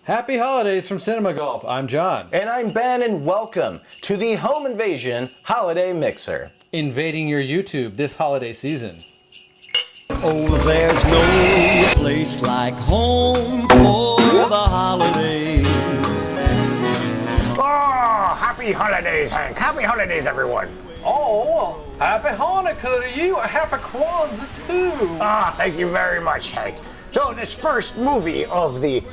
Happy holidays from Cinema Gulp. I'm John. And I'm Ben, and welcome to the Home Invasion Holiday Mixer. Invading your YouTube this holiday season. Oh, there's no place like home for the holidays. Oh, happy holidays, Hank. Happy holidays, everyone. Oh, happy Hanukkah to you. Happy Kwanzaa too. Ah, thank you very much, Hank. So this first movie of the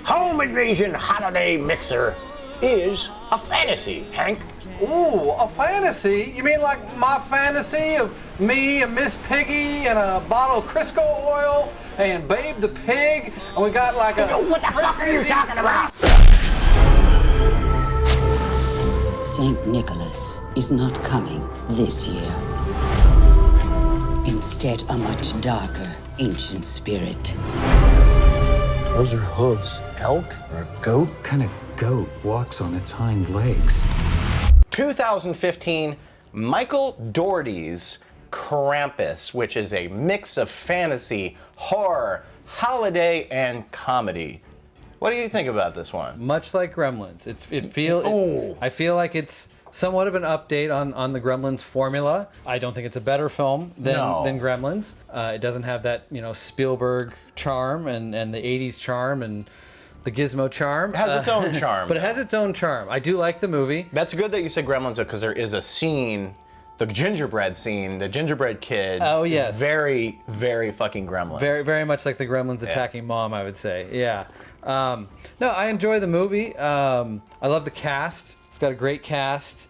Home Invasion Holiday Mixer is a fantasy, Hank. Ooh, a fantasy? You mean like my fantasy of me and Miss Piggy and a bottle of Crisco oil and Babe the Pig, and we got like a... What the fuck are you talking about? Saint Nicholas is not coming this year. Instead, a much darker, ancient spirit. Those are hooves. Elk or a goat? What kind of goat walks on its hind legs? 2015, Michael Dougherty's Krampus, which is a mix of fantasy, horror, holiday, and comedy. What do you think about this one? Much like Gremlins. I feel like it's somewhat of an update on the Gremlins formula. I don't think it's a better film than Gremlins. It doesn't have that, Spielberg charm and the 80s charm and the Gizmo charm. It has its own charm. But it has its own charm. I do like the movie. That's good that you said Gremlins, though, because there is a scene, the gingerbread scene, the gingerbread kids. Oh, yes. Very, very fucking Gremlins. Very, very much like the Gremlins attacking mom, I would say. Yeah. No, I enjoy the movie. I love the cast. It's got a great cast.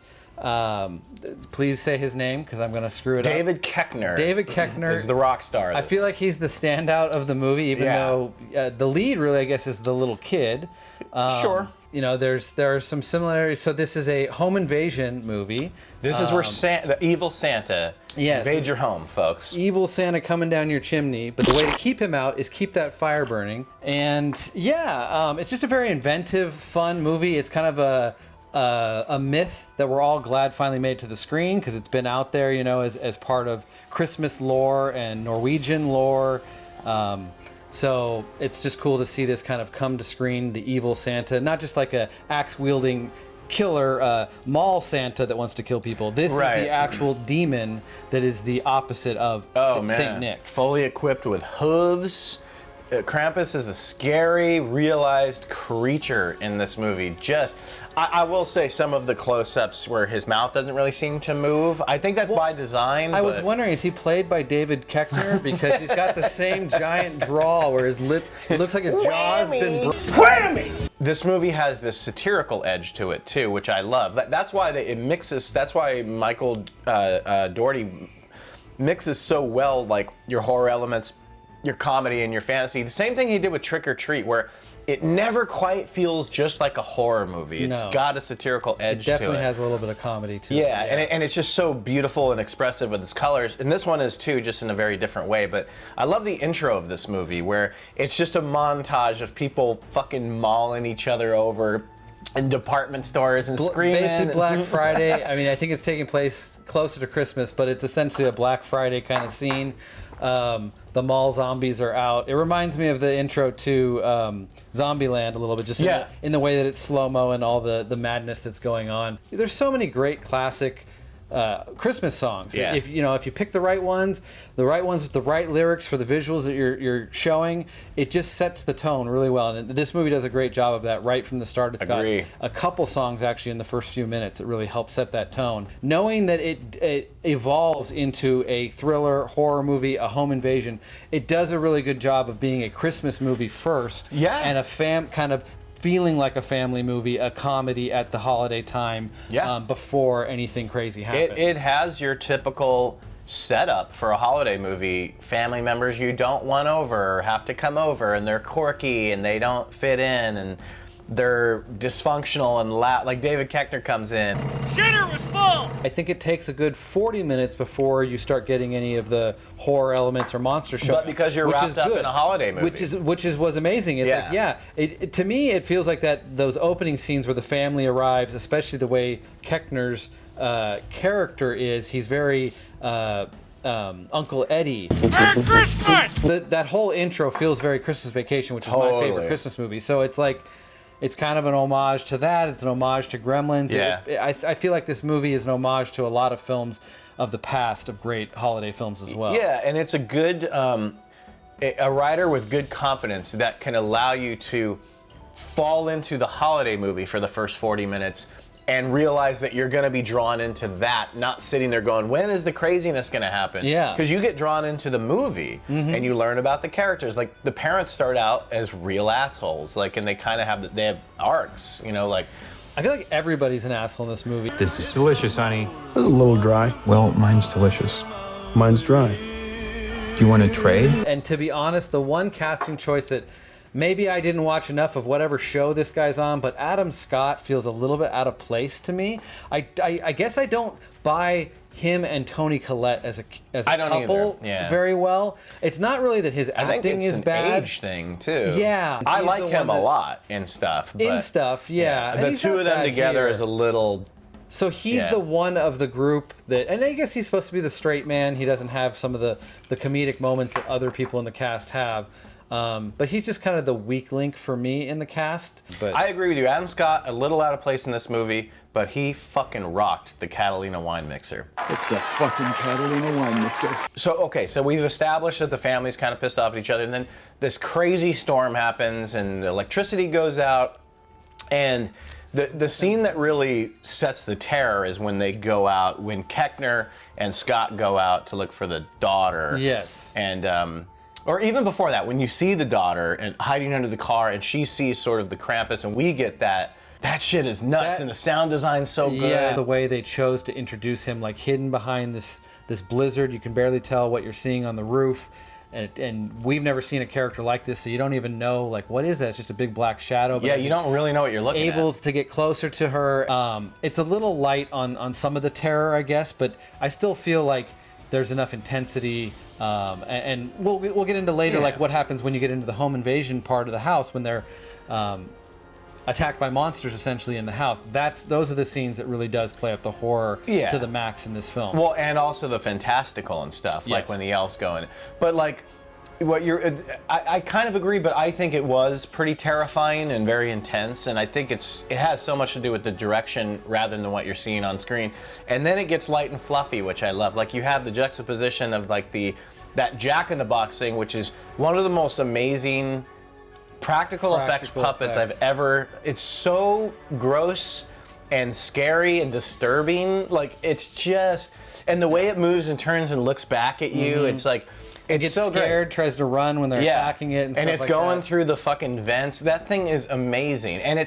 Please say his name because I'm going to screw it up. David Koechner. David Koechner is the rock star. I feel like he's the standout of the movie, even though the lead really, I guess, is the little kid. Sure. There are some similarities. So this is a home invasion movie. This is where the evil Santa invades your home, folks. Evil Santa coming down your chimney, but the way to keep him out is keep that fire burning. And it's just a very inventive, fun movie. It's kind of a myth that we're all glad finally made it to the screen because it's been out there, as part of Christmas lore and Norwegian lore. So it's just cool to see this kind of come to screen, the evil Santa, not just like a axe-wielding killer mall Santa that wants to kill people. This is the actual demon that is the opposite of Saint Nick. Fully equipped with hooves. Krampus is a scary, realized creature in this movie. I will say some of the close-ups where his mouth doesn't really seem to move. I think that's by design. I was wondering, is he played by David Koechner? Because he's got the same giant drawl where his lip, it looks like his jaw's been Whammy! This movie has this satirical edge to it too, which I love. That's why it mixes. That's why Michael Dougherty mixes so well, like your horror elements, your comedy, and your fantasy. The same thing he did with Trick or Treat, where it never quite feels just like a horror movie. It's got a satirical edge to it. It definitely has a little bit of comedy to it. Yeah, and it's just so beautiful and expressive with its colors. And this one is too, just in a very different way. But I love the intro of this movie, where it's just a montage of people fucking mauling each other over in department stores and screaming. Basically Black Friday. I mean, I think it's taking place closer to Christmas, but it's essentially a Black Friday kind of scene. The mall zombies are out. It reminds me of the intro to Zombieland a little bit, just in the way that it's slow-mo and all the madness that's going on. There's so many great classic Christmas songs. Yeah. If you pick the right ones with the right lyrics for the visuals that you're showing, it just sets the tone really well. And this movie does a great job of that right from the start. It's got a couple songs actually in the first few minutes that really help set that tone. Knowing that it evolves into a thriller, horror movie, a home invasion, it does a really good job of being a Christmas movie first, and a kind of feeling like a family movie, a comedy at the holiday time, before anything crazy happens. It has your typical setup for a holiday movie. Family members you don't want over have to come over, and they're quirky and they don't fit in and they're dysfunctional and loud. Like David Koechner comes in. Shitter was full! I think it takes a good 40 minutes before you start getting any of the horror elements or monster show. But because you're wrapped up in a holiday movie. Which was amazing. It's to me it feels like those opening scenes where the family arrives, especially the way Koechner's character is. He's very Uncle Eddie. Merry Christmas! That whole intro feels very Christmas Vacation, which is my favorite Christmas movie. So it's like It's kind of an homage to that. It's an homage to Gremlins. Yeah. I feel like this movie is an homage to a lot of films of the past, of great holiday films as well. Yeah, and it's a good, a writer with good confidence that can allow you to fall into the holiday movie for the first 40 minutes and realize that you're going to be drawn into that, not sitting there going, when is the craziness going to happen? Yeah. Because you get drawn into the movie and you learn about the characters. Like, the parents start out as real assholes, like, and they kind of have, they have arcs, you know, like. I feel like everybody's an asshole in this movie. This is delicious, honey. A little dry. Well, mine's delicious. Mine's dry. Do you want to trade? And to be honest, the one casting choice that maybe I didn't watch enough of whatever show this guy's on, but Adam Scott feels a little bit out of place to me. I guess I don't buy him and Toni Collette as a couple very well. It's not really that his acting I think it's is an bad. age thing too. Yeah, I he's like the him one a that- lot in stuff. Yeah. And The he's two not of them bad together here. is a little. So he's Yeah. the one of the group that, and I guess he's supposed to be the straight man. He doesn't have some of the comedic moments that other people in the cast have. But he's just kind of the weak link for me in the cast. But I agree with you. Adam Scott, a little out of place in this movie, but he fucking rocked the Catalina wine mixer. It's the fucking Catalina wine mixer. So we've established that the family's kind of pissed off at each other, and then this crazy storm happens, and the electricity goes out, and the scene that really sets the terror is when they go out, when Keckner and Scott go out to look for the daughter. Yes. And or even before that, when you see the daughter and hiding under the car, and she sees sort of the Krampus, and we get that shit is nuts, and the sound design's so good. Yeah, the way they chose to introduce him, like hidden behind this blizzard, you can barely tell what you're seeing on the roof. And we've never seen a character like this, so you don't even know, like, what is that? It's just a big black shadow. But Yeah, you don't really know what you're looking at. Able to get closer to her. It's a little light on some of the terror, I guess, but I still feel like there's enough intensity. And we'll get into later, like what happens when you get into the home invasion part of the house when they're attacked by monsters essentially in the house. Those are the scenes that really does play up the horror to the max in this film. Well, and also the fantastical and stuff, like Yes. when the elves go in. But like, I kind of agree, but I think it was pretty terrifying and very intense, and I think it has so much to do with the direction rather than what you're seeing on screen. And then it gets light and fluffy, which I love. Like, you have the juxtaposition of like that Jack-in-the-Box thing, which is one of the most amazing practical effects puppets I've ever. It's so gross and scary and disturbing. Like, it's just, and the way it moves and turns and looks back at you, it's like, it gets so scared, tries to run when they're attacking it, and stuff it's like going that. through the fucking vents. That thing is amazing, and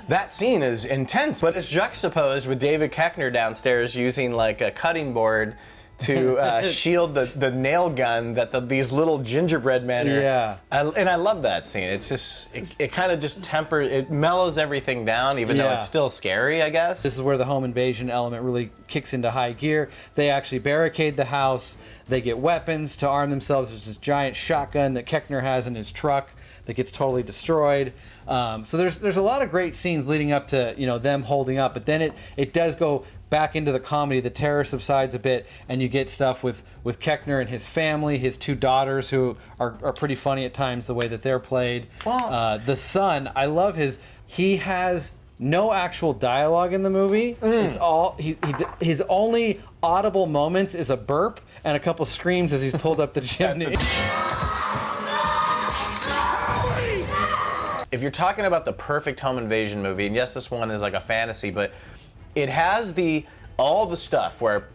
that scene is intense, but it's juxtaposed with David Koechner downstairs using like a cutting board to shield the nail gun that these little gingerbread men are. Yeah. And I love that scene. It's just, it kind of just it mellows everything down, even though it's still scary, I guess. This is where the home invasion element really kicks into high gear. They actually barricade the house. They get weapons to arm themselves. There's this giant shotgun that Koechner has in his truck that gets totally destroyed. So there's a lot of great scenes leading up to them holding up, but then it does go back into the comedy. The terror subsides a bit, and you get stuff with Koechner and his family, his two daughters, who are pretty funny at times, the way that they're played. The son, I love he has no actual dialogue in the movie. It's all his only audible moments is a burp and a couple screams as he's pulled up the chimney. If you're talking about the perfect home invasion movie, and yes, this one is like a fantasy, but it has all the stuff where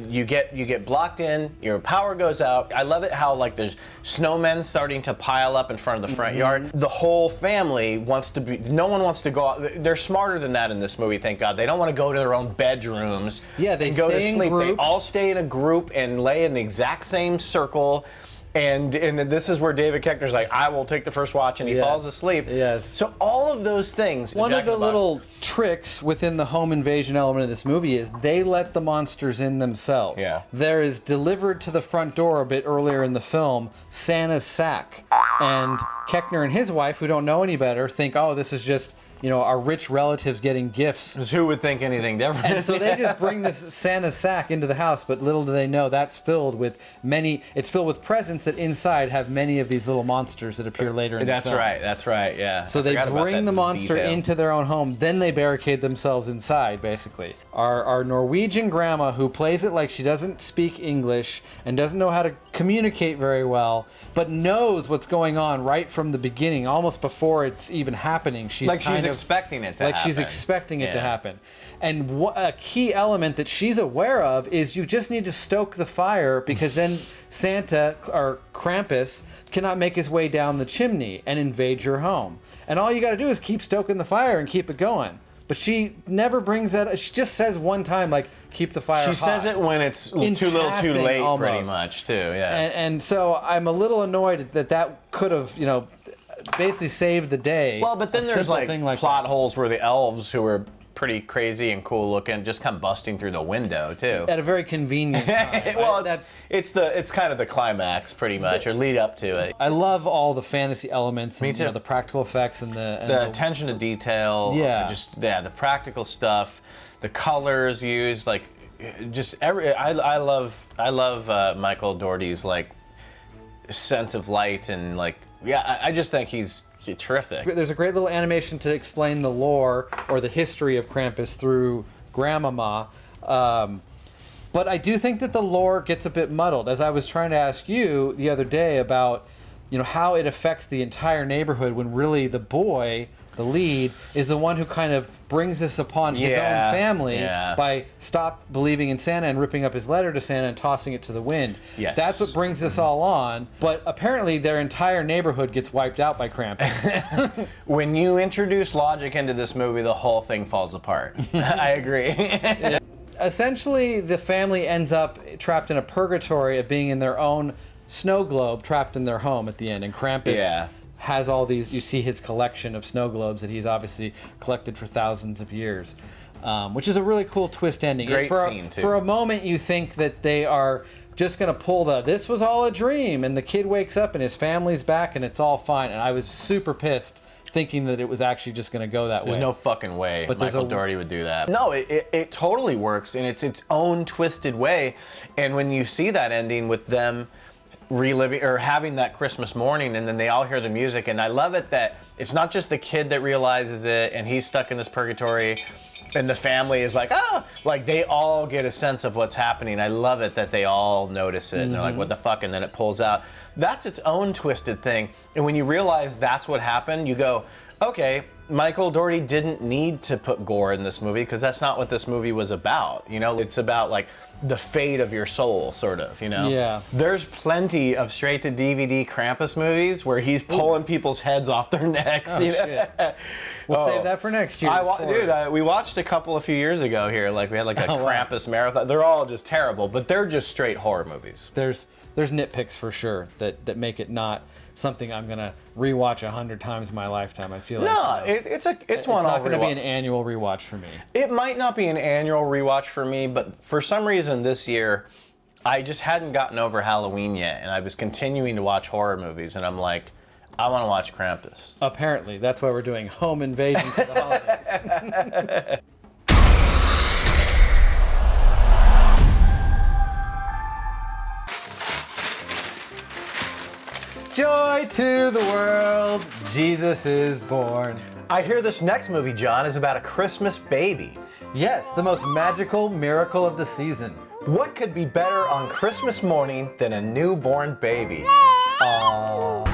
you get blocked in, your power goes out. I love it how like there's snowmen starting to pile up in front of the front yard. The whole family no one wants to go out. They're smarter than that in this movie, thank God. They don't want to go to their own bedrooms. Yeah, they go to stay in sleep. They groups. all stay in a group and lay in the exact same circle. And this is where David Koechner's like, I will take the first watch, and he falls asleep. Yes. So all of those things. One of the little tricks within the home invasion element of this movie is they let the monsters in themselves. Yeah. There is delivered to the front door a bit earlier in the film Santa's sack. And Koechner and his wife, who don't know any better, think, oh, this is just our rich relatives getting gifts. Because who would think anything different? And so they just bring this Santa's sack into the house, but little do they know it's filled with presents that inside have many of these little monsters that appear later in the film. That's right, yeah. So they bring the monster into their own home, then they barricade themselves inside, basically. Our Norwegian grandma, who plays it like she doesn't speak English and doesn't know how to communicate very well, but knows what's going on right from the beginning, almost before it's even happening. She's expecting it to happen. She's expecting it to happen. And a key element that she's aware of is you just need to stoke the fire, because then Santa, or Krampus, cannot make his way down the chimney and invade your home. And all you got to do is keep stoking the fire and keep it going. But she never brings that. She just says one time, like, keep the fire hot. She says it when it's too little too late, almost. Pretty much, too, yeah. And so I'm a little annoyed that could have, basically saved the day. Well, but then there's like plot holes where the elves, who are pretty crazy and cool looking, just come busting through the window too. At a very convenient time. Well, it's kind of the climax, pretty much, or lead up to it. I love all the fantasy elements. Me and, too. The practical effects and the attention to detail. Yeah. The practical stuff, the colors used, like, just I love Michael Dougherty's like sense of light and like, yeah, I just think he's terrific. There's a great little animation to explain the lore or the history of Krampus through Grandmama. But I do think that the lore gets a bit muddled. As I was trying to ask you the other day about, how it affects the entire neighborhood, when really the boy, the lead, is the one who kind of brings this upon his own family by stop believing in Santa and ripping up his letter to Santa and tossing it to the wind. Yes. That's what brings this all on. But apparently their entire neighborhood gets wiped out by Krampus. When you introduce logic into this movie, the whole thing falls apart. I agree. Essentially, the family ends up trapped in a purgatory of being in their own snow globe, trapped in their home at the end. And Krampus has all these, you see his collection of snow globes that he's obviously collected for thousands of years, which is a really cool twist ending. Great scene, too. For a moment, you think that they are just going to pull this was all a dream, and the kid wakes up and his family's back and it's all fine. And I was super pissed thinking that it was actually just going to go that way. There's no fucking way Michael Dougherty would do that. No, it totally works in its own twisted way. And when you see that ending with them reliving or having that Christmas morning, and then they all hear the music, and I love it that it's not just the kid that realizes it and he's stuck in this purgatory and the family is like, like they all get a sense of what's happening. I love it that they all notice it and they're like, what the fuck, and then it pulls out. That's its own twisted thing. And when you realize that's what happened, you go, okay, Michael Dougherty didn't need to put gore in this movie, because that's not what this movie was about. It's about like the fate of your soul, sort of, Yeah. There's plenty of straight to DVD Krampus movies where he's pulling people's heads off their necks. Shit. We'll save that for next year. We watched a couple a few years ago here. Like, we had like a Krampus marathon. They're all just terrible, but they're just straight horror movies. There's nitpicks for sure that make it not something I'm gonna rewatch 100 times in my lifetime. I feel like it's one. It's not gonna be an annual rewatch for me. It might not be an annual rewatch for me, but for some reason this year, I just hadn't gotten over Halloween yet, and I was continuing to watch horror movies, and I'm like, I want to watch Krampus. Apparently, that's why we're doing Home Invasion for the holidays. Joy to the world, Jesus is born. I hear this next movie, John, is about a Christmas baby. Yes, the most magical miracle of the season. What could be better on Christmas morning than a newborn baby? Aww.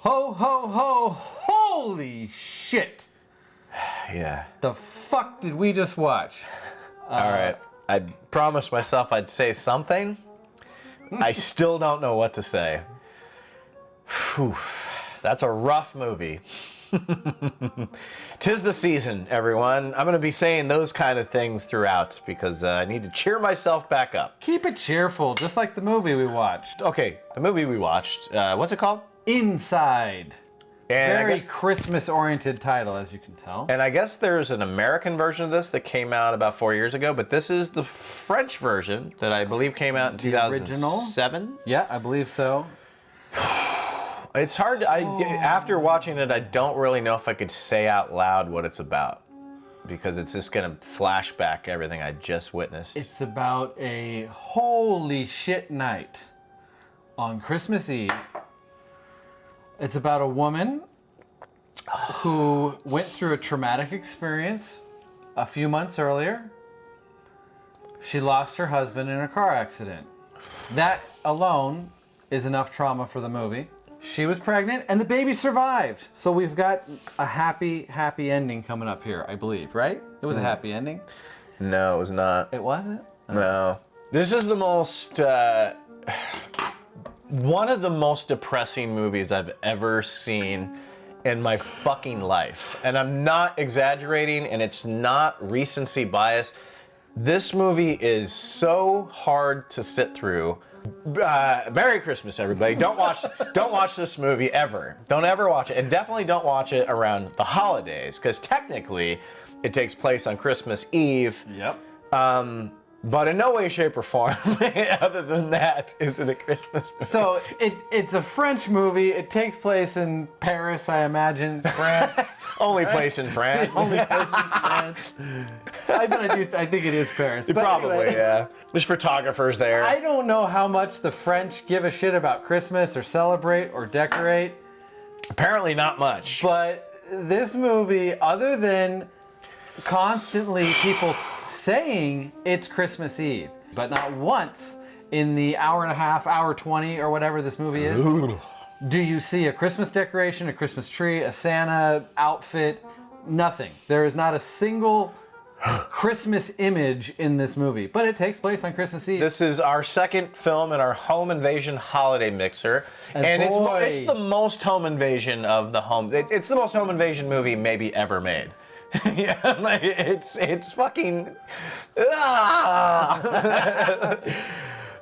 Ho, ho, ho, holy shit. Yeah. The fuck did we just watch? All right. I promised myself I'd say something. I still don't know what to say. Whew. That's a rough movie. 'Tis the season, everyone. I'm going to be saying those kind of things throughout because I need to cheer myself back up. Keep it cheerful, just like the movie we watched. Okay, the movie we watched, what's it called? Inside. And Very Christmas-oriented title, as you can tell. And I guess there's an American version of this that came out about 4 years ago, but this is the French version that I believe came out in 2007. Yeah, I believe so. It's hard to, after watching it, I don't really know if I could say out loud what it's about, because it's just going to flashback everything I just witnessed. It's about a holy shit night on Christmas Eve. It's about a woman who went through a traumatic experience a few months earlier. She lost her husband in a car accident. That alone is enough trauma for the movie. She was pregnant and the baby survived. So we've got a happy ending coming up here, I believe, right? It was a happy ending. No, it was not. It wasn't? No. This is the most, one of the most depressing movies I've ever seen in my fucking life. And I'm not exaggerating, and it's not recency bias. This movie is so hard to sit through. Merry Christmas, everybody. Don't watch this movie ever. Don't ever watch it. And definitely don't watch it around the holidays, because technically it takes place on Christmas Eve. Yep. But in no way, shape, or form, other than that, is it a Christmas movie. So it's a French movie. It takes place in Paris, I imagine, France. Only place in France. Only place in France. I think it is Paris. But Probably, anyway, yeah. There's photographers there. I don't know how much the French give a shit about Christmas or celebrate or decorate. Apparently not much. But this movie, other than constantly people saying it's Christmas Eve, but not once in the hour and a half, hour 20 or whatever this movie is, do you see a Christmas decoration, a Christmas tree, a Santa outfit, nothing. There is not a single Christmas image in this movie, but it takes place on Christmas Eve. This is our second film in our home invasion holiday mixer. And it's the most home invasion of the home. It's the most home invasion movie maybe ever made. Yeah, like it's fucking.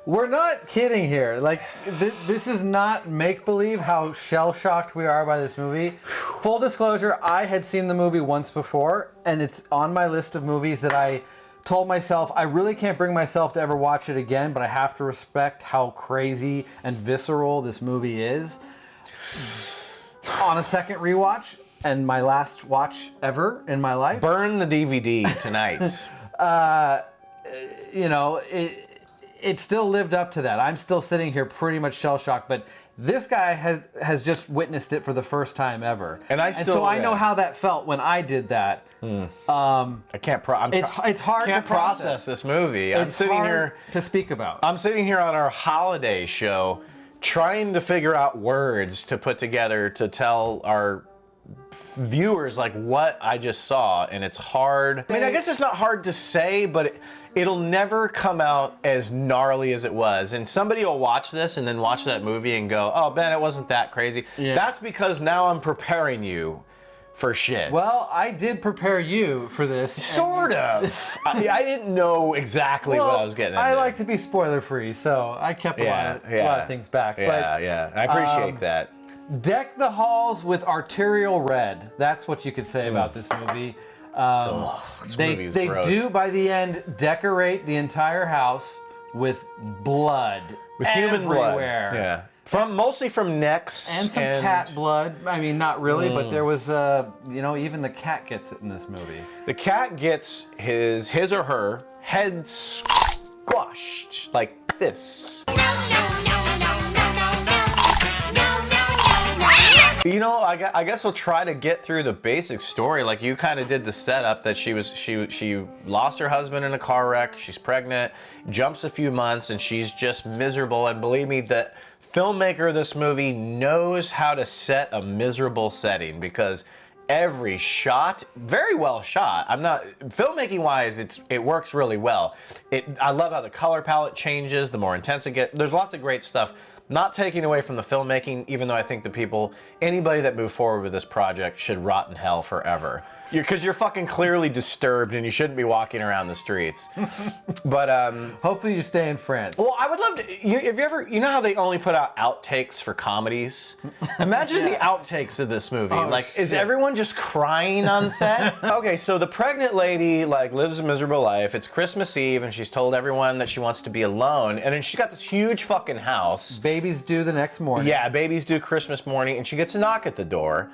We're not kidding here. Like, this is not make-believe how shell-shocked we are by this movie. Full disclosure, I had seen the movie once before, and it's on my list of movies that I told myself I really can't bring myself to ever watch it again, but I have to respect how crazy and visceral this movie is. On a second rewatch, and my last watch ever in my life. Burn the DVD tonight. You know, it still lived up to that. I'm still sitting here pretty much shell-shocked, but this guy has just witnessed it for the first time ever. And so I know how that felt when I did that. I can't it's hard to process this movie. It's hard to speak about. I'm sitting here on our holiday show trying to figure out words to put together to tell our viewers like what I just saw, and it's hard. I mean, I guess it's not hard to say, but it'll never come out as gnarly as it was. And somebody will watch this and then watch that movie and go, oh, Ben, it wasn't that crazy. Yeah. That's because now I'm preparing you for shit. Well, I did prepare you for this. Sort of. I didn't know exactly what I was getting into. I like to be spoiler free, so I kept a lot of things back. Yeah, I appreciate that. Deck the halls with arterial red. That's what you could say about this movie. They do, by the end, decorate the entire house with blood. With human blood. Yeah. Mostly from necks. And some cat blood. I mean, not really, but there was, even the cat gets it in this movie. The cat gets his or her head squashed like this. You know, I guess we'll try to get through the basic story. Like, you kind of did the setup that she lost her husband in a car wreck. She's pregnant, jumps a few months, and she's just miserable. And believe me, the filmmaker of this movie knows how to set a miserable setting, because every shot, very well shot. Filmmaking wise, it works really well. I love how the color palette changes, the more intense it gets. There's lots of great stuff. Not taking away from the filmmaking, even though I think anybody that moved forward with this project should rot in hell forever. Because you're fucking clearly disturbed and you shouldn't be walking around the streets. But hopefully you stay in France. Well, I would love to. Have you ever? You know how they only put out outtakes for comedies? Imagine the outtakes of this movie. Is everyone just crying on set? Okay, so the pregnant lady lives a miserable life. It's Christmas Eve and she's told everyone that she wants to be alone. And then she's got this huge fucking house. Baby's due the next morning. Yeah, baby's due Christmas morning, and she gets a knock at the door.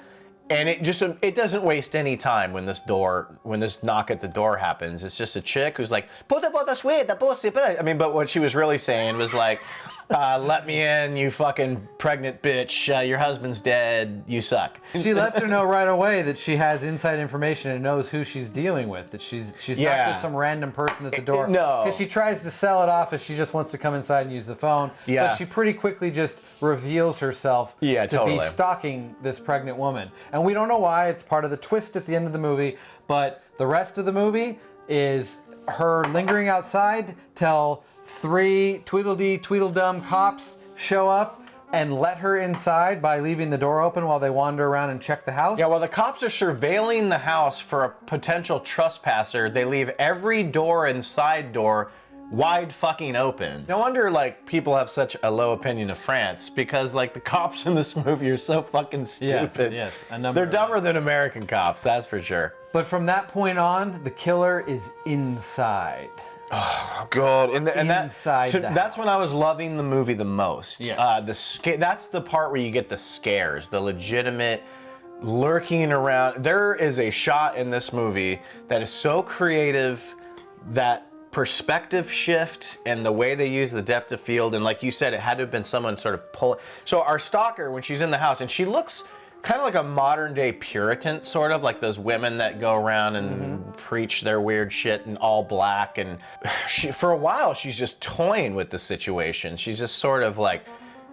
And it doesn't waste any time when this knock at the door happens. It's just a chick who's like, but what she was really saying was like, let me in, you fucking pregnant bitch. Your husband's dead. You suck. She lets her know right away that she has inside information and knows who she's dealing with. That she's not just some random person at the door. No. Because she tries to sell it off as she just wants to come inside and use the phone. Yeah. But she pretty quickly just reveals herself to be stalking this pregnant woman. And we don't know why. It's part of the twist at the end of the movie. But the rest of the movie is her lingering outside till 3 Tweedledum cops show up and let her inside by leaving the door open while they wander around and check the house. Yeah, while the cops are surveilling the house for a potential trespasser, they leave every door and side door wide fucking open. No wonder people have such a low opinion of France, because the cops in this movie are so fucking stupid. Yes. They're dumber than American cops, that's for sure. But from that point on, the killer is inside. Oh God! And that's when I was loving the movie the most. Yes. That's the part where you get the scares, the legitimate lurking around. There is a shot in this movie that is so creative, that perspective shift and the way they use the depth of field, and like you said, it had to have been someone sort of pull. So our stalker, when she's in the house, and she looks kind of like a modern day Puritan, sort of like those women that go around and preach their weird shit in all black. And for a while, she's just toying with the situation. She's just sort of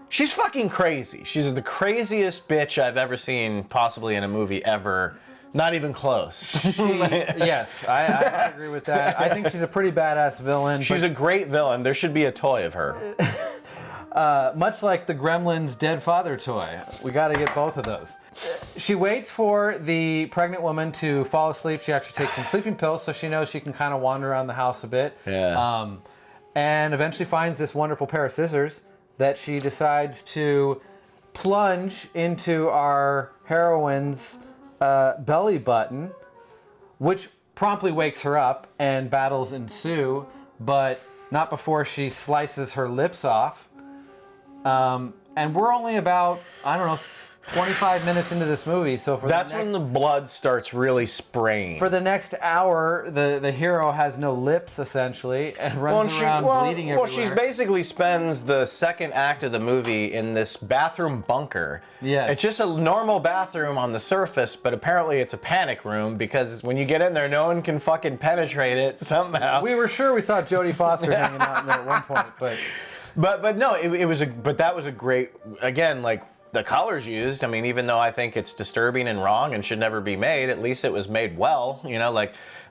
she's fucking crazy. She's the craziest bitch I've ever seen, possibly in a movie ever. Not even close. Yes, I agree with that. I think she's a pretty badass villain. She's a great villain. There should be a toy of her. Much like the Gremlins Dead Father toy. We got to get both of those. She waits for the pregnant woman to fall asleep. She actually takes some sleeping pills so she knows she can kind of wander around the house a bit. Yeah. And eventually finds this wonderful pair of scissors that she decides to plunge into our heroine's belly button, which promptly wakes her up and battles ensue, but not before she slices her lips off. And we're only about, 25 minutes into this movie, so that's when the blood starts really spraying. For the next hour, the hero has no lips, essentially, and runs around bleeding everywhere. Well, she basically spends the second act of the movie in this bathroom bunker. Yes. It's just a normal bathroom on the surface, but apparently it's a panic room, because when you get in there, no one can fucking penetrate it somehow. We were sure we saw Jodie Foster hanging out in there at one point, but... But no, that was a great, again, the colors used, even though I think it's disturbing and wrong and should never be made, at least it was made well,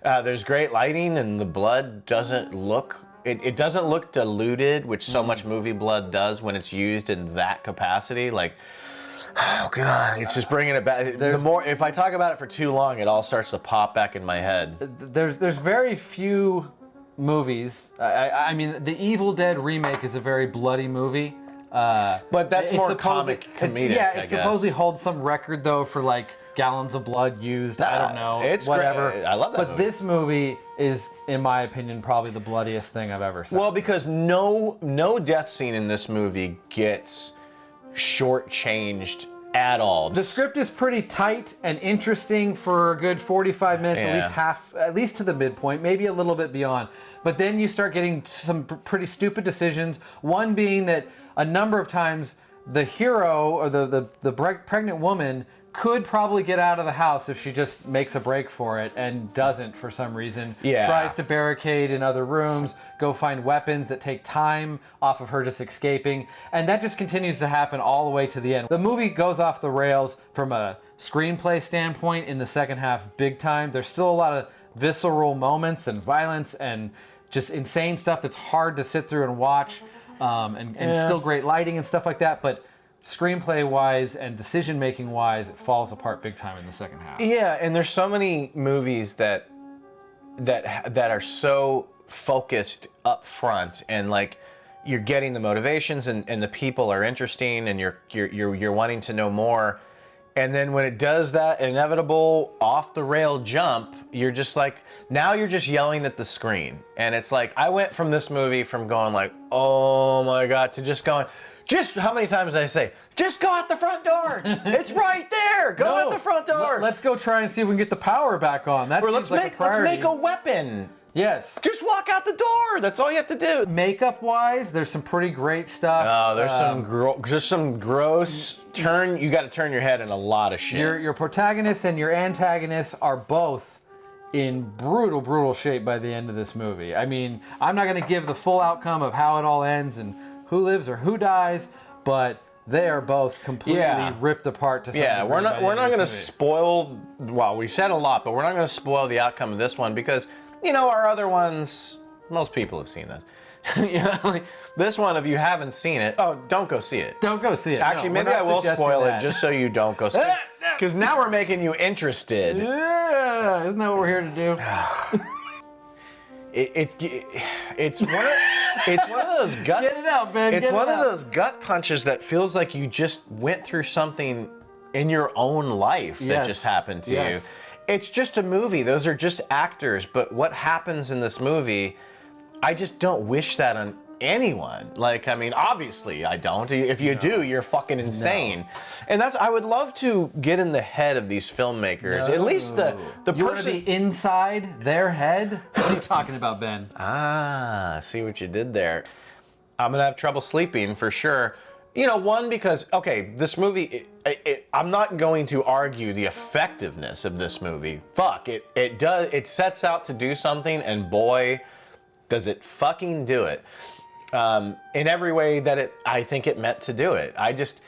there's great lighting, and the blood doesn't look, it doesn't look diluted, which so much movie blood does when it's used in that capacity, oh God, it's just bringing it back. If I talk about it for too long, it all starts to pop back in my head. There's very few movies. The Evil Dead remake is a very bloody movie. But that's more comic comedic. It supposedly holds some record though for gallons of blood used. I don't know. It's whatever. Great. I love that. But movie. this movie is, in my opinion, probably the bloodiest thing I've ever seen. Well, because no death scene in this movie gets shortchanged at all. The script is pretty tight and interesting for a good 45 minutes, at least to the midpoint, maybe a little bit beyond. But then you start getting some pretty stupid decisions. One being that a number of times the hero or the pregnant woman could probably get out of the house if she just makes a break for it, and doesn't for some reason. Yeah. Tries to barricade in other rooms, go find weapons that take time off of her just escaping. And that just continues to happen all the way to the end. The movie goes off the rails from a screenplay standpoint in the second half big time. There's still a lot of visceral moments and violence and just insane stuff that's hard to sit through and watch. and still great lighting and stuff like that, but screenplay wise and decision making wise, it falls apart big time in the second half. Yeah, and there's so many movies that are so focused up front, and like you're getting the motivations and the people are interesting, and you're wanting to know more. And then when it does that inevitable off the rail jump, you're just like, now you're just yelling at the screen. And it's like, I went from this movie from going like, oh my God, to just going, just how many times did I say, just go out the front door. It's right there. Go out the front door. Let's go try and see if we can get the power back on. That seems like a priority. Let's make a weapon. Yes. Just walk out the door. That's all you have to do. Makeup wise, there's some pretty great stuff. Oh, there's some gross turn. You got to turn your head in a lot of shit. Your protagonists and your antagonists are both in brutal shape by the end of this movie. I mean, I'm not going to give the full outcome of how it all ends and who lives or who dies, but they are both completely ripped apart to some degree. We're not going to spoil. Well, we said a lot, but we're not going to spoil the outcome of this one because, you know, our other ones, most people have seen this. You know, like, this one, if you haven't seen it, don't go see it. Don't go see it. Actually, maybe I will spoil it just so you don't go see it. Because now we're making you interested. Yeah, isn't that what we're here to do? It's one of those gut. Get it out, Ben. It's one of those gut punches that feels like you just went through something in your own life that just happened to you. It's just a movie. Those are just actors. But what happens in this movie, I just don't wish that on anyone. Like, I mean, obviously I don't. If you do, you're fucking insane. No. And I would love to get in the head of these filmmakers. At least the person. You want to be inside their head? What are you talking about, Ben? See what you did there. I'm going to have trouble sleeping for sure. You know, one, because, okay, this movie, I'm not going to argue the effectiveness of this movie. Fuck, it sets out to do something, and boy, does it fucking do it. In every way that I think it meant to do it. I just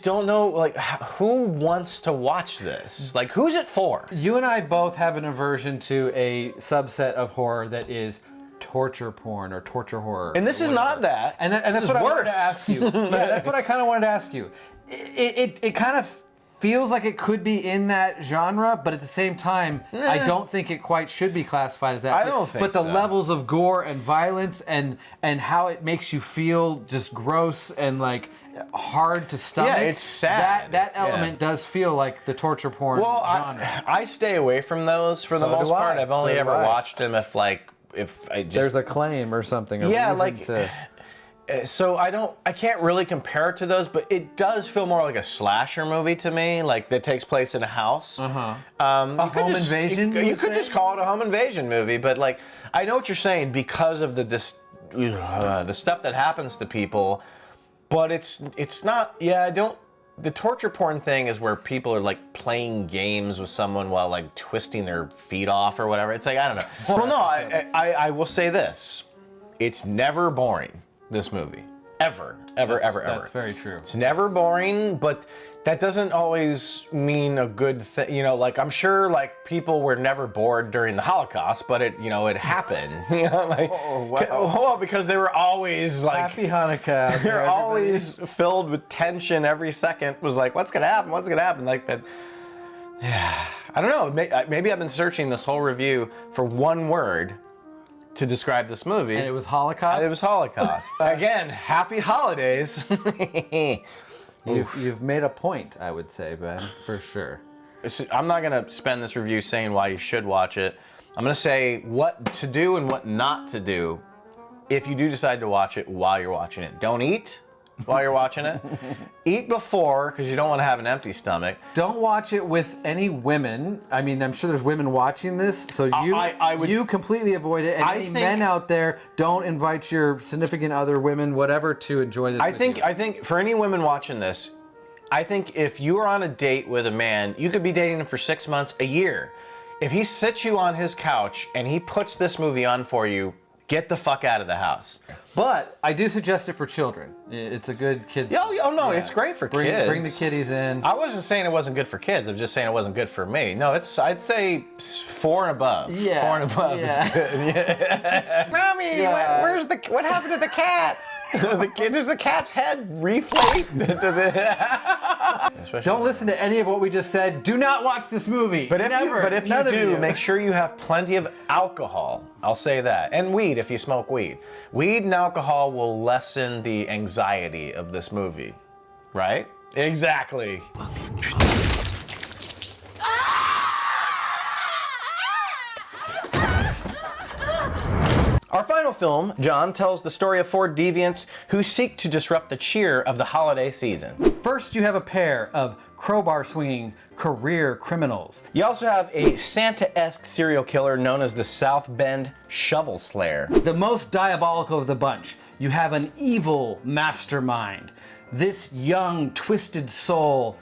don't know, like, who wants to watch this? Like, who's it for? You and I both have an aversion to a subset of horror that is torture porn or torture horror. And this is not that. And that's what I wanted to ask you. Yeah, that's what I kind of wanted to ask you. It kind of feels like it could be in that genre, but at the same time, I don't think it quite should be classified as that. I don't think But the so. levels of gore and violence and how it makes you feel just gross and like hard to stomach. Yeah, it's sad. That element does feel like the torture porn genre. I stay away from those for the most part. I've only ever watched them if I just... There's a claim or something. So I can't really compare it to those, but it does feel more like a slasher movie to me, like that takes place in a house. A home invasion? You could just call it a home invasion movie, but like, I know what you're saying because of the stuff that happens to people, but it's not, the torture porn thing is where people are like playing games with someone while like twisting their feet off or whatever. It's like, I don't know. Well, no, I will say this. It's never boring, this movie. Ever. That's very true. It's never boring, but that doesn't always mean a good thing. You know, like, I'm sure like people were never bored during the Holocaust, but it happened. You know, like, well, because they were always like, Happy Hanukkah. they're always filled with tension. Every second was like, what's gonna happen? What's gonna happen? Like that. Yeah, I don't know. Maybe I've been searching this whole review for one word to describe this movie. And it was Holocaust? It was Holocaust. Again, happy holidays. You've made a point, I would say, Ben, for sure. I'm not going to spend this review saying why you should watch it. I'm going to say what to do and what not to do if you do decide to watch it while you're watching it. Don't eat while you're watching it. Eat before, because you don't want to have an empty stomach. Don't watch it with any women. I mean, I'm sure there's women watching this, so you completely avoid it. And any men out there, don't invite your significant other, women, whatever, to enjoy this. I think for any women watching this, I think if you are on a date with a man, you could be dating him for 6 months, a year. If he sits you on his couch and he puts this movie on for you, get the fuck out of the house. But I do suggest it for children. It's a good kids. It's great for kids. Bring the kiddies in. I wasn't saying it wasn't good for kids. I'm just saying it wasn't good for me. No, I'd say 4 and above. Yeah. 4 and above is good. Yeah. Mommy, what happened to the cat? Does the cat's head reflate? Does it? Don't listen to any of what we just said. Do not watch this movie. But if you None of do, make sure you have plenty of alcohol. I'll say that. And weed if you smoke weed. Weed and alcohol will lessen the anxiety of this movie. Right? Exactly. Our final film, John, tells the story of four deviants who seek to disrupt the cheer of the holiday season. First, you have a pair of crowbar-swinging career criminals. You also have a Santa-esque serial killer known as the South Bend Shovel Slayer. The most diabolical of the bunch, you have an evil mastermind. This young, twisted soul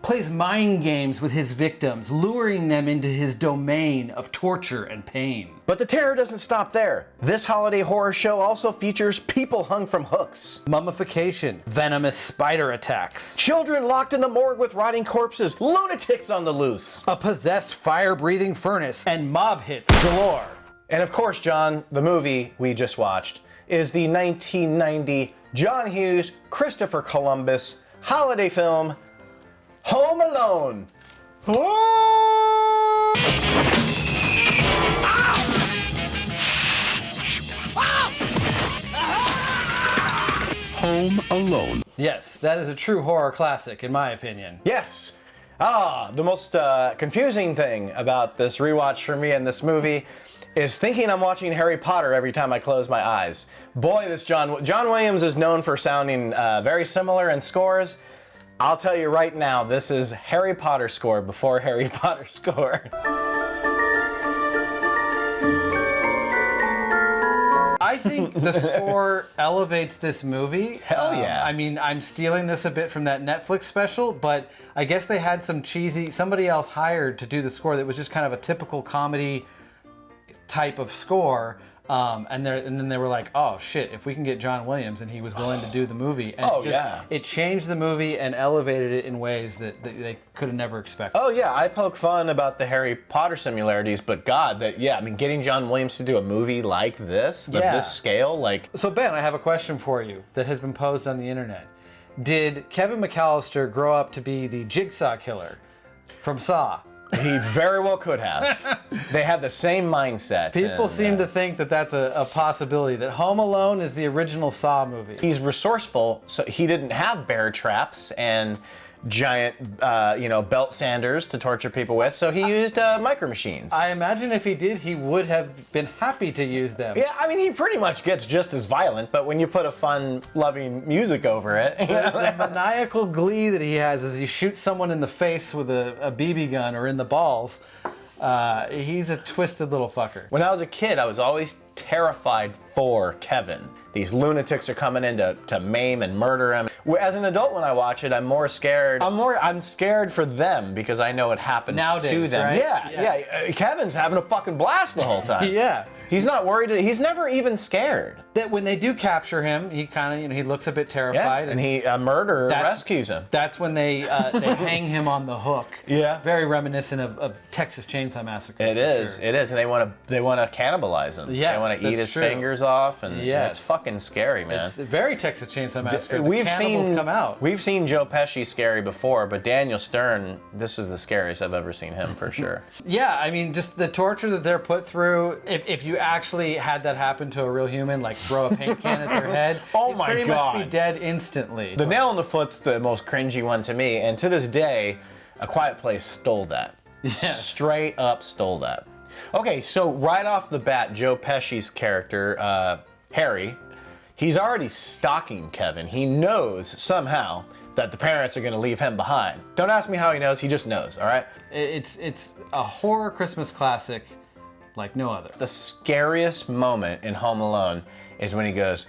plays mind games with his victims, luring them into his domain of torture and pain. But the terror doesn't stop there. This holiday horror show also features people hung from hooks, Mummification, venomous spider attacks, children locked in the morgue with rotting corpses, lunatics on the loose, a possessed fire-breathing furnace, and mob hits galore. and of course, John, the movie we just watched is the 1990 John Hughes, Christopher Columbus holiday film, Home Alone. Home Alone. Yes, that is a true horror classic, in my opinion. Yes. The most confusing thing about this rewatch for me and this movie is thinking I'm watching Harry Potter every time I close my eyes. Boy, this John Williams is known for sounding very similar in scores. I'll tell you right now, this is Harry Potter score before Harry Potter score. I think the score elevates this movie. Hell yeah. I mean, I'm stealing this a bit from that Netflix special, but I guess they had somebody else hired to do the score that was just kind of a typical comedy type of score. And then they were like, oh shit, if we can get John Williams, and he was willing to do the movie. And it changed the movie and elevated it in ways that they could have never expected. Oh yeah, I poke fun about the Harry Potter similarities, but God, getting John Williams to do a movie like this, of this scale, like... So Ben, I have a question for you that has been posed on the internet. Did Kevin McAllister grow up to be the Jigsaw killer from Saw? He very well could have. They have the same mindset. People seem to think that that's a possibility, that Home Alone is the original Saw movie. He's resourceful, so he didn't have bear traps and giant, belt sanders to torture people with, so he used micro machines. I imagine if he did, he would have been happy to use them. Yeah, I mean, he pretty much gets just as violent, but when you put a fun, loving music over it... The maniacal glee that he has as he shoots someone in the face with a BB gun or in the balls, he's a twisted little fucker. When I was a kid, I was always terrified for Kevin. These lunatics are coming in to maim and murder him. As an adult, when I watch it, I'm more scared. I'm scared for them because I know it happens Nowadays, to them. right? Yeah. Kevin's having a fucking blast the whole time. Yeah. He's not worried. He's never even scared. That when they do capture him, he kind of, he looks a bit terrified. And a murderer rescues him. That's when they hang him on the hook. Yeah. Very reminiscent of Texas Chainsaw Massacre. It is, and they want to cannibalize him. Yes, they want to eat his true. fingers off, and it's fucking scary, man. It's very Texas Chainsaw Massacre. We've seen Joe Pesci scary before, but Daniel Stern, this is the scariest I've ever seen him for sure. Yeah, I mean, just the torture that they're put through. If you actually had that happen to a real human, like throw a paint can at their head, oh my pretty God, much be dead instantly. The nail in the foot's the most cringy one to me, and to this day, A Quiet Place stole that. Yeah. Straight up stole that. Okay, so right off the bat, Joe Pesci's character, Harry, he's already stalking Kevin. He knows somehow that the parents are going to leave him behind. Don't ask me how he knows, he just knows, all right? It's a horror Christmas classic like no other. The scariest moment in Home Alone is when he goes,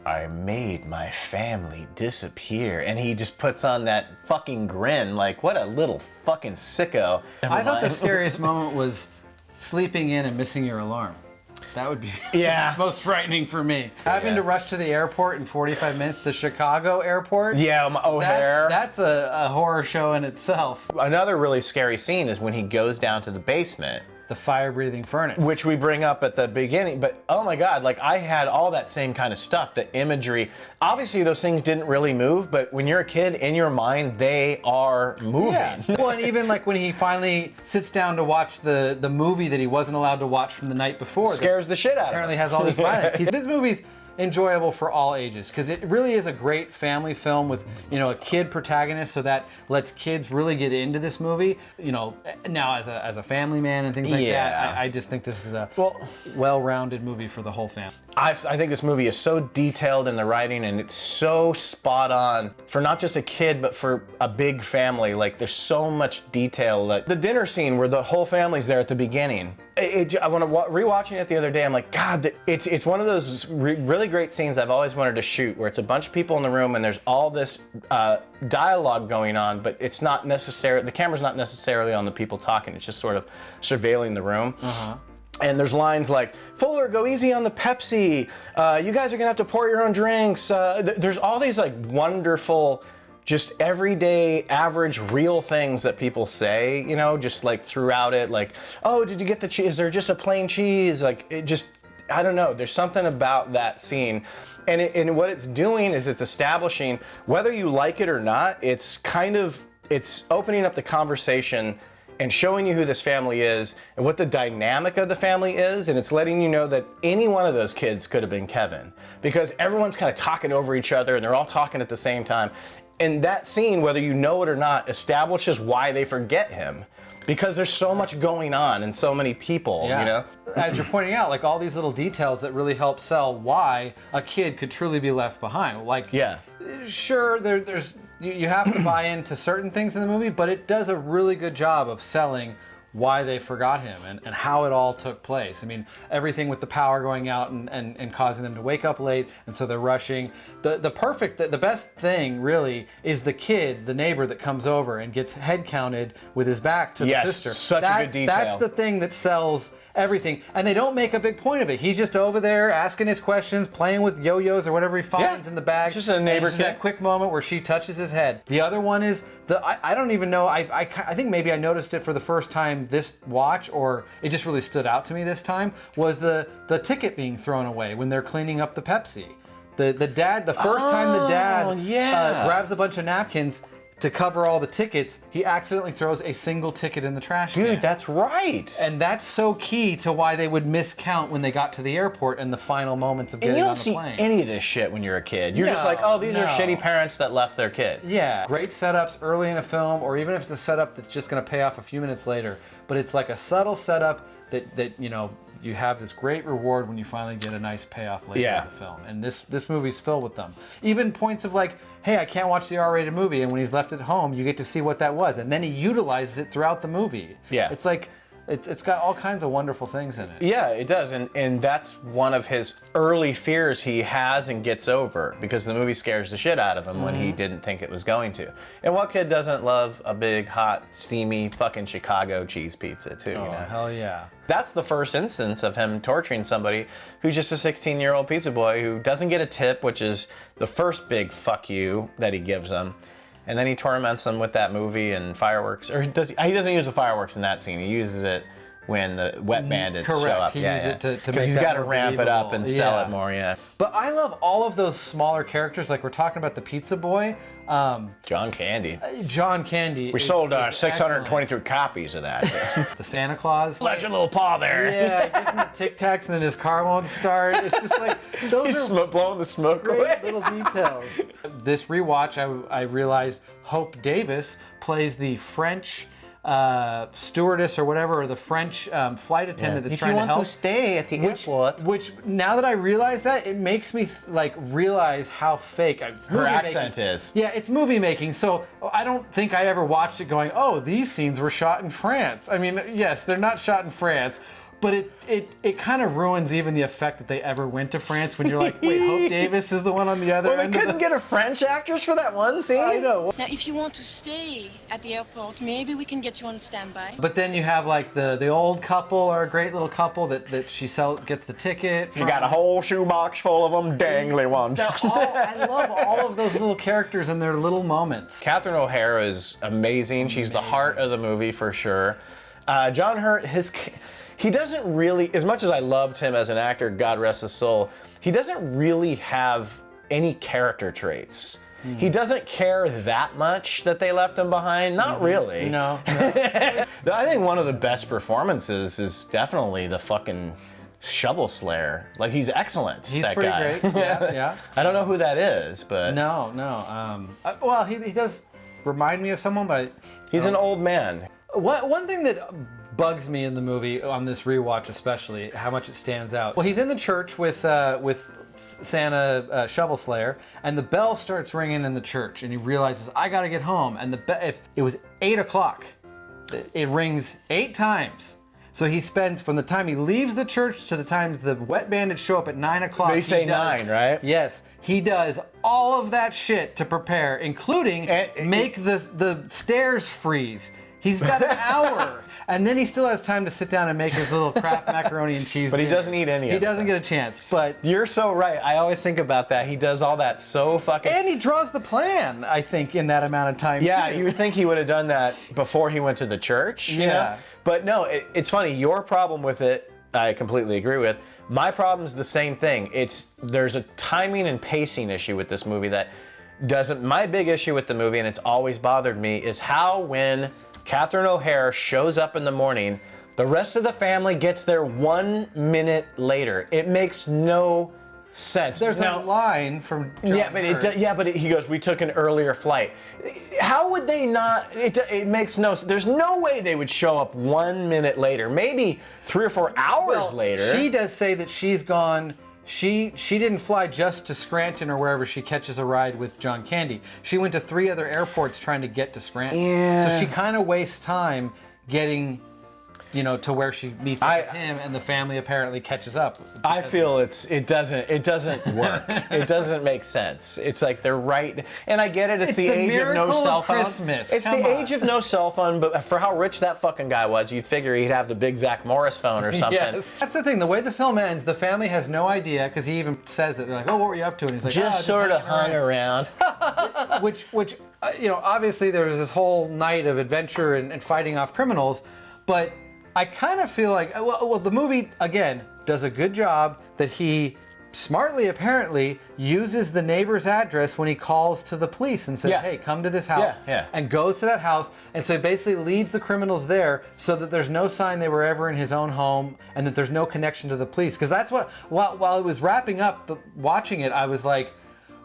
I made my family disappear. And he just puts on that fucking grin, like, what a little fucking sicko. I thought the scariest moment was sleeping in and missing your alarm. That would be most frightening for me. Having to rush to the airport in 45 minutes, the Chicago airport. Yeah, O'Hare. That's a horror show in itself. Another really scary scene is when he goes down to the basement the fire-breathing furnace. Which we bring up at the beginning, but oh my God, like I had all that same kind of stuff, the imagery. Obviously those things didn't really move, but when you're a kid, in your mind, they are moving. Yeah. Well, and even like when he finally sits down to watch the movie that he wasn't allowed to watch from the night before. Scares the shit out of him. Apparently has all this violence. This movie's enjoyable for all ages because it really is a great family film with, you know, a kid protagonist, so that lets kids really get into this movie. You know, now as a family man and things like that, I just think this is a well-rounded movie for the whole family. I think this movie is so detailed in the writing, and it's so spot on for not just a kid, but for a big family. Like, there's so much detail. Like, the dinner scene where the whole family's there at the beginning. I want to rewatching it the other day. I'm like, God, it's one of those really great scenes I've always wanted to shoot, where it's a bunch of people in the room and there's all this dialogue going on, but it's not necessarily, the camera's not necessarily on the people talking. It's just sort of surveilling the room. And there's lines like, Fuller, go easy on the Pepsi. You guys are gonna have to pour your own drinks. There's all these like wonderful, just everyday, average, real things that people say, you know, just like throughout it. Like, oh, did you get the cheese? Is there just a plain cheese? Like, it just, I don't know. There's something about that scene. And what it's doing is it's establishing, whether you like it or not, it's opening up the conversation and showing you who this family is and what the dynamic of the family is, and it's letting you know that any one of those kids could have been Kevin, because everyone's kind of talking over each other and they're all talking at the same time. And that scene, whether you know it or not, establishes why they forget him, because there's so much going on and so many people, you know? As you're pointing out, like all these little details that really help sell why a kid could truly be left behind. Like, sure, there's you have to buy into certain things in the movie, but it does a really good job of selling why they forgot him and how it all took place. I mean, everything with the power going out and causing them to wake up late, and so they're rushing. The best thing really is the kid, the neighbor that comes over and gets head counted with his back to the sister. Yes, such a good detail. That's the thing that sells everything, and they don't make a big point of it. He's just over there asking his questions, playing with yo-yos or whatever he finds in the bag. It's just a neighbor kid. That quick moment where she touches his head. The other one is I don't even know. I think maybe I noticed it for the first time this watch, or it just really stood out to me this time, was the ticket being thrown away when they're cleaning up the Pepsi. The first time the dad grabs a bunch of napkins to cover all the tickets, he accidentally throws a single ticket in the trash can. Dude, that's right. And that's so key to why they would miscount when they got to the airport and the final moments of getting on the plane. And you don't see any of this shit when you're a kid. You're just like, oh, these are shitty parents that left their kid. Yeah, great setups early in a film, or even if it's a setup that's just going to pay off a few minutes later. But it's like a subtle setup that you know, you have this great reward when you finally get a nice payoff later in the film. And this movie's filled with them. Even points of like, hey, I can't watch the R-rated movie, and when he's left at home, you get to see what that was. And then he utilizes it throughout the movie. Yeah. It's like, it's got all kinds of wonderful things in it. Yeah, it does, and that's one of his early fears he has and gets over, because the movie scares the shit out of him when he didn't think it was going to. And what kid doesn't love a big, hot, steamy, fucking Chicago cheese pizza too, you know? Hell yeah. That's the first instance of him torturing somebody who's just a 16-year-old pizza boy who doesn't get a tip, which is the first big fuck you that he gives them. And then he torments them with that movie and fireworks. Or he doesn't use the fireworks in that scene. He uses it when the wet bandits show up. He uses it to make because he's got to ramp it up and sell it more, But I love all of those smaller characters. Like, we're talking about the pizza boy. John Candy. John Candy. We sold 623 copies of that. The Santa Claus. Let your little paw there. Yeah, he gives him the Tic Tacs and then his car won't start. It's just like, those are blowing the smoke away. Little details. This rewatch, I realized Hope Davis plays the French stewardess or whatever, or the French flight attendant that's trying to help. If you want to stay at the airport. Which, now that I realize that, it makes me realize how fake her accent is. Yeah, it's movie making, so I don't think I ever watched it going, oh, these scenes were shot in France. I mean, yes, they're not shot in France, but it kind of ruins even the effect that they ever went to France when you're like, wait, Hope Davis is the one on the other end. Well, they couldn't get a French actress for that one scene? I know. Now, if you want to stay at the airport, maybe we can get you on standby. But then you have like the old couple, or a great little couple that she gets the ticket from. You got a whole shoebox full of them dangly ones. I love all of those little characters and their little moments. Catherine O'Hara is amazing. She's the heart of the movie for sure. John Hurt, he doesn't really, as much as I loved him as an actor, God rest his soul, he doesn't really have any character traits. He doesn't care that much that they left him behind. Not really. No. I think one of the best performances is definitely the fucking Shovel Slayer. Like, he's excellent. He's that pretty guy. great. Yeah. I don't know who that is, but No. Well, he does remind me of someone, but he's an old man. One thing that bugs me in the movie, on this rewatch especially, how much it stands out. Well, he's in the church with Santa Shovel Slayer, and the bell starts ringing in the church, and he realizes, I gotta get home. And if it was 8 o'clock, it rings 8 times. So he spends, from the time he leaves the church to the times the Wet Bandits show up at 9 o'clock. They say 9, right? Yes. He does all of that shit to prepare, including make the stairs freeze. He's got an hour. And then he still has time to sit down and make his little Kraft macaroni and cheese. But he doesn't eat any of it. He doesn't get a chance, but... You're so right. I always think about that. He does all that so fucking... And he draws the plan, I think, in that amount of time, Yeah, too. you would think he would have done that before he went to the church, you know? But no, it's funny. Your problem with it, I completely agree with. My problem's the same thing. There's a timing and pacing issue with this movie that doesn't... My big issue with the movie, and it's always bothered me, is how when Catherine O'Hara shows up in the morning, the rest of the family gets there 1 minute later. It makes no sense. There's a line from John Hurt. He goes, we took an earlier flight. How would they not? It makes no sense. There's no way they would show up 1 minute later. Maybe 3 or 4 hours later. She does say that she's gone. She didn't fly just to Scranton or wherever she catches a ride with John Candy. She went to 3 other airports trying to get to Scranton. Yeah. So she kind of wastes time getting, to where she meets up with him, and the family apparently catches up. I feel it doesn't work. It doesn't make sense. It's like they're right, and I get it. It's the age of no cell phone. Christmas. It's the age of no cell phone, but for how rich that fucking guy was, you'd figure he'd have the big Zach Morris phone or something. Yes. That's the thing. The way the film ends, the family has no idea, because he even says it. They're like, "Oh, what were you up to?" And he's like, just sort of hung around. which obviously there was this whole night of adventure and fighting off criminals, but I kind of feel like, well, the movie, again, does a good job that he smartly, apparently, uses the neighbor's address when he calls to the police and says, hey, come to this house, and goes to that house. And so he basically leads the criminals there so that there's no sign they were ever in his own home and that there's no connection to the police. Because that's what, while it was wrapping up, watching it, I was like,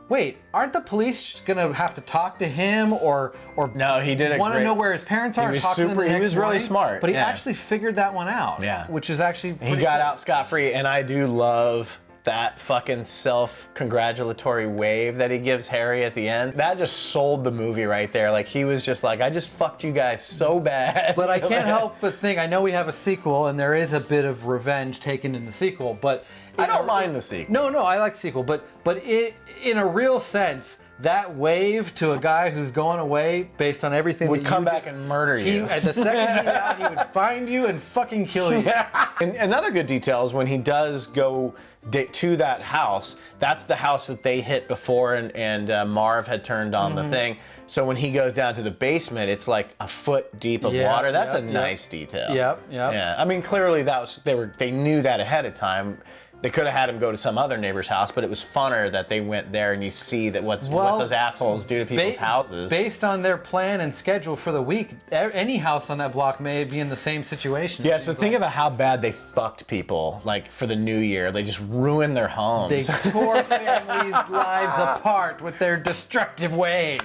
wait, aren't the police gonna have to talk to him or no? He did want to know where his parents are? He was talk to them the next He was really morning? smart, but he actually figured that one out. Yeah, which is actually he got out scot-free, and I do love that fucking self-congratulatory wave that he gives Harry at the end. That just sold the movie right there. Like, he was just like, I just fucked you guys so bad. But I can't help but think, I know we have a sequel, and there is a bit of revenge taken in the sequel, but I don't mind the sequel. No, I like the sequel, but in a real sense, that wave to a guy who's going away based on everything would come back and murder you. At the second he's out, he would find you and fucking kill you. Yeah. And another good detail is when he does go to that house, that's the house that they hit before, and Marv had turned on the thing. So when he goes down to the basement, it's like a foot deep of water. That's a nice detail. Yep. Yeah. I mean, clearly they knew that ahead of time. They could have had him go to some other neighbor's house, but it was funner that they went there and you see that what those assholes do to people's houses. Based on their plan and schedule for the week, any house on that block may be in the same situation. Yeah, so think about how bad they fucked people, like, for the new year. They just ruined their homes. They tore families' lives apart with their destructive ways.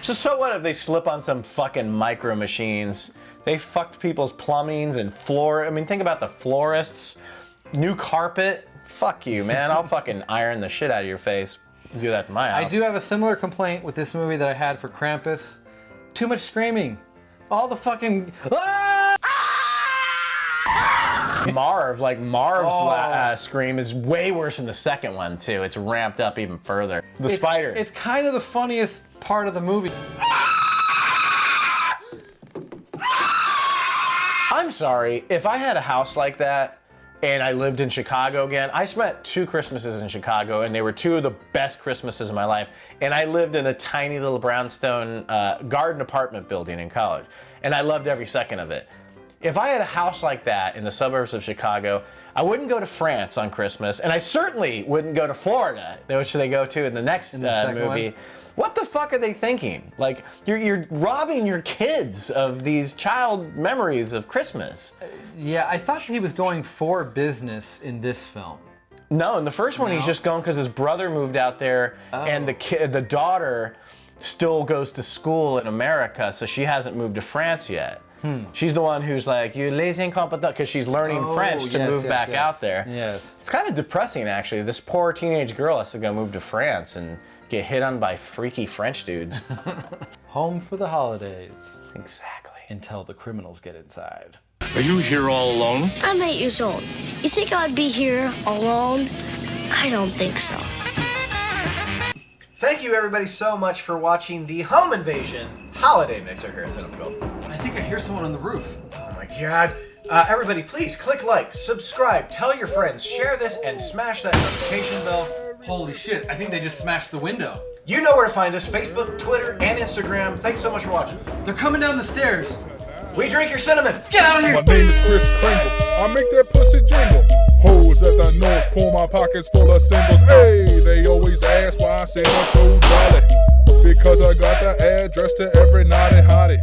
So what if they slip on some fucking micro machines? They fucked people's plumbings and floor. I mean, think about the florists. New carpet? Fuck you, man. I'll fucking iron the shit out of your face. Do that to my house. I do have a similar complaint with this movie that I had for Krampus. Too much screaming. All the fucking... Marv's scream is way worse than the second one, too. It's ramped up even further. The spider. It's kind of the funniest part of the movie. I'm sorry. If I had a house like that, and I lived in Chicago again. I spent 2 Christmases in Chicago, and they were 2 of the best Christmases of my life. And I lived in a tiny little brownstone garden apartment building in college. And I loved every second of it. if I had a house like that in the suburbs of Chicago, I wouldn't go to France on Christmas, and I certainly wouldn't go to Florida, which they go to in the next movie. What the fuck are they thinking? Like, you're robbing your kids of these child memories of Christmas. Yeah, I thought he was going for business in this film. No, in the first one he's just going because his brother moved out there, and the daughter still goes to school in America, so she hasn't moved to France yet. She's the one who's like, you les incompetents, because she's learning French to move back out there. Yes. It's kind of depressing, actually. This poor teenage girl has to go move to France and get hit on by freaky French dudes. Home for the holidays. Exactly. Until the criminals get inside. Are you here all alone? I'm 8 years old. You think I'd be here alone? I don't think so. Thank you everybody so much for watching the Home Invasion Holiday Mixer here at Cinepscope. I think I hear someone on the roof. Oh my god. Everybody, please click like, subscribe, tell your friends, share this, and smash that notification bell. Holy shit, I think they just smashed the window. You know where to find us, Facebook, Twitter, and Instagram. Thanks so much for watching. They're coming down the stairs. We drink your cinnamon. Get out of here! My name is Chris Kringle. I make that pussy jingle. Hoes at the north pull my pockets full of symbols. Hey, they always ask why I send up so jolly. Because I got the address to every naughty hottie.